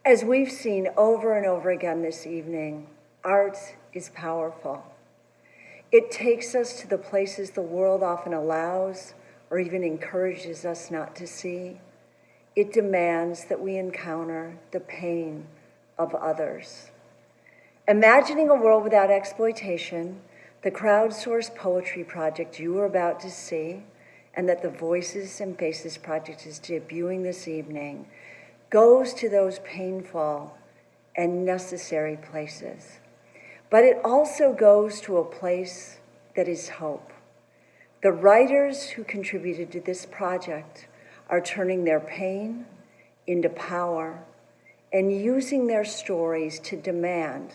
As we've seen over and over again this evening, art is powerful. It takes us to the places the world often allows or even encourages us not to see. It demands that we encounter the pain of others. Imagining a world without exploitation, the crowdsourced poetry project you are about to see, and that the Voices and Faces project is debuting this evening, goes to those painful and necessary places. But it also goes to a place that is hope. The writers who contributed to this project are turning their pain into power and using their stories to demand,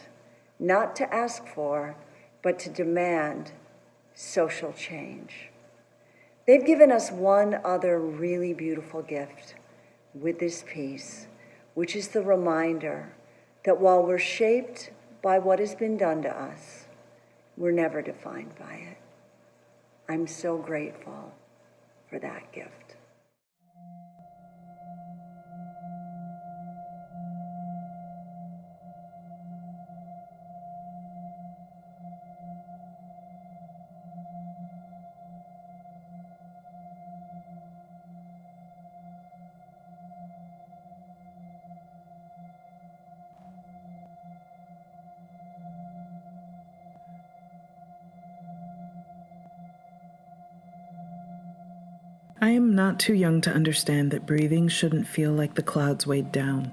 not to ask for, but to demand social change. They've given us one other really beautiful gift with this piece, which is the reminder that while we're shaped by what has been done to us, we're never defined by it. I'm so grateful for that gift. I am not too young to understand that breathing shouldn't feel like the clouds weighed down.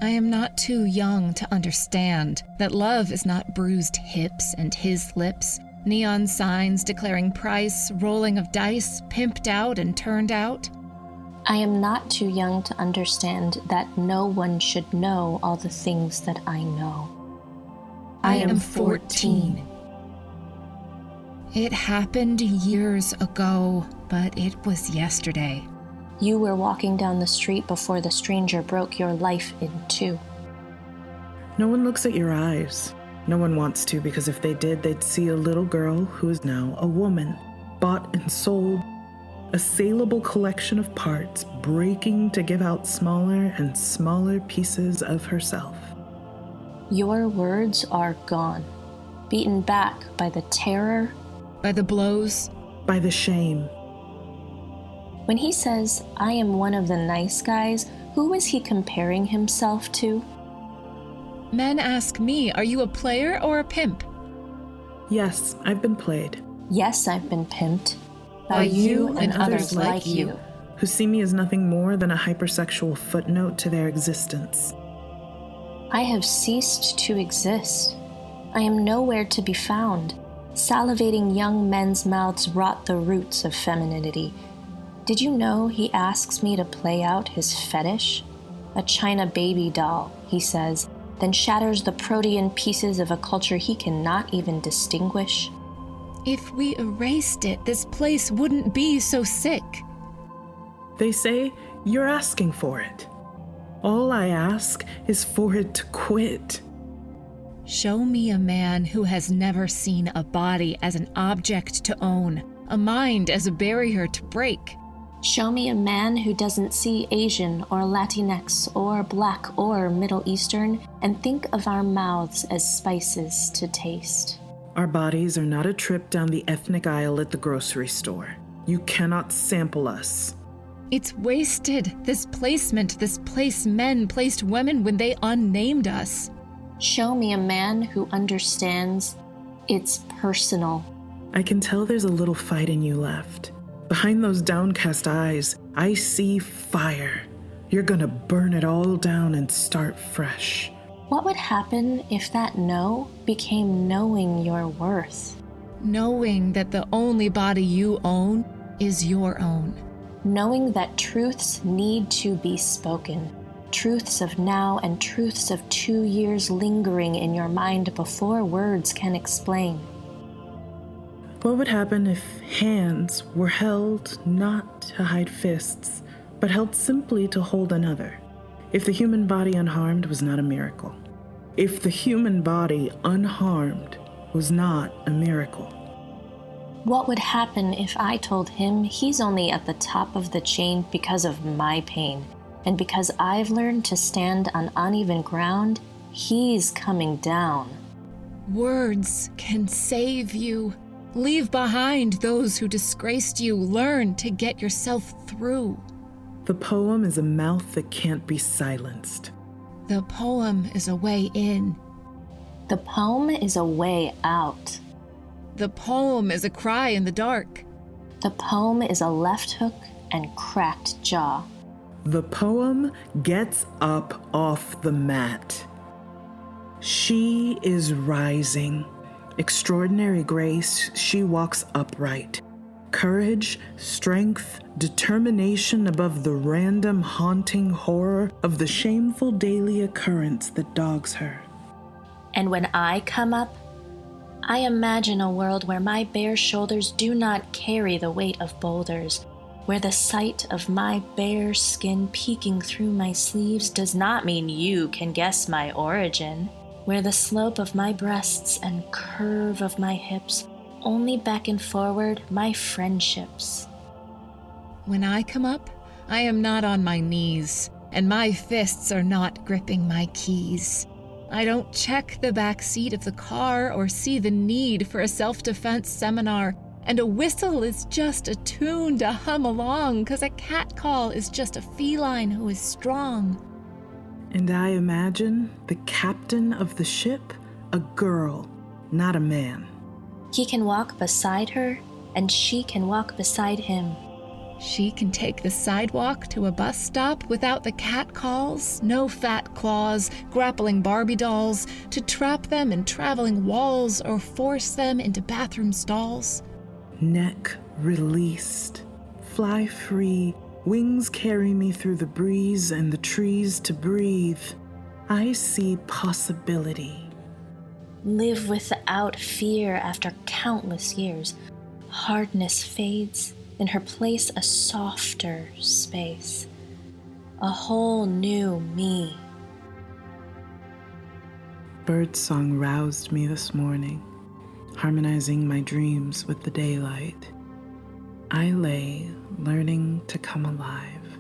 I am not too young to understand that love is not bruised hips and his lips, neon signs declaring price, rolling of dice, pimped out and turned out. I am not too young to understand that no one should know all the things that I know. I am 14. It happened years ago, but it was yesterday. You were walking down the street before the stranger broke your life in two. No one looks at your eyes. No one wants to, because if they did, they'd see a little girl who is now a woman, bought and sold, a saleable collection of parts, breaking to give out smaller and smaller pieces of herself. Your words are gone, beaten back by the terror, by the blows, by the shame. When he says, I am one of the nice guys, who is he comparing himself to? Men ask me, are you a player or a pimp? Yes, I've been played. Yes, I've been pimped. By you and others like you. Who see me as nothing more than a hypersexual footnote to their existence. I have ceased to exist. I am nowhere to be found. Salivating young men's mouths rot the roots of femininity. Did you know he asks me to play out his fetish? A China baby doll, he says, then shatters the protean pieces of a culture he cannot even distinguish. If we erased it, this place wouldn't be so sick. They say you're asking for it. All I ask is for it to quit. Show me a man who has never seen a body as an object to own, a mind as a barrier to break. Show me a man who doesn't see Asian or Latinx or Black or Middle Eastern and think of our mouths as spices to taste. Our bodies are not a trip down the ethnic aisle at the grocery store. You cannot sample us. It's wasted, this placement, this place men placed women when they unnamed us. Show me a man who understands it's personal. I can tell there's a little fight in you left. Behind those downcast eyes, I see fire. You're gonna burn it all down and start fresh. What would happen if that no became knowing your worth? Knowing that the only body you own is your own. Knowing that truths need to be spoken. Truths of now and truths of 2 years lingering in your mind before words can explain. What would happen if hands were held not to hide fists, but held simply to hold another? If the human body unharmed was not a miracle? If the human body unharmed was not a miracle? What would happen if I told him he's only at the top of the chain because of my pain, And because I've learned to stand on uneven ground, he's coming down. Words can save you. Leave behind those who disgraced you. Learn to get yourself through. The poem is a mouth that can't be silenced. The poem is a way in. The poem is a way out. The poem is a cry in the dark. The poem is a left hook and cracked jaw. The poem gets up off the mat. She is rising. Extraordinary grace, she walks upright. Courage, strength, determination above the random haunting horror of the shameful daily occurrence that dogs her. And when I come up, I imagine a world where my bare shoulders do not carry the weight of boulders, where the sight of my bare skin peeking through my sleeves does not mean you can guess my origin, where the slope of my breasts and curve of my hips only beckon forward my friendships. When I come up, I am not on my knees, and my fists are not gripping my keys. I don't check the back seat of the car or see the need for a self-defense seminar, and a whistle is just a tune to hum along, 'cause a catcall is just a feline who is strong. And I imagine the captain of the ship a girl, not a man. He can walk beside her, and she can walk beside him. She can take the sidewalk to a bus stop without the catcalls, no fat claws, grappling Barbie dolls to trap them in traveling walls or force them into bathroom stalls. Neck released, fly free, wings carry me through the breeze and the trees to breathe. I see possibility. Live without fear after countless years. Hardness fades, in her place a softer space. A whole new me. Birdsong roused me this morning, harmonizing my dreams with the daylight. I lay learning to come alive.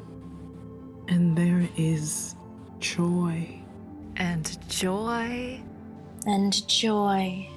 And there is joy. And joy. And joy.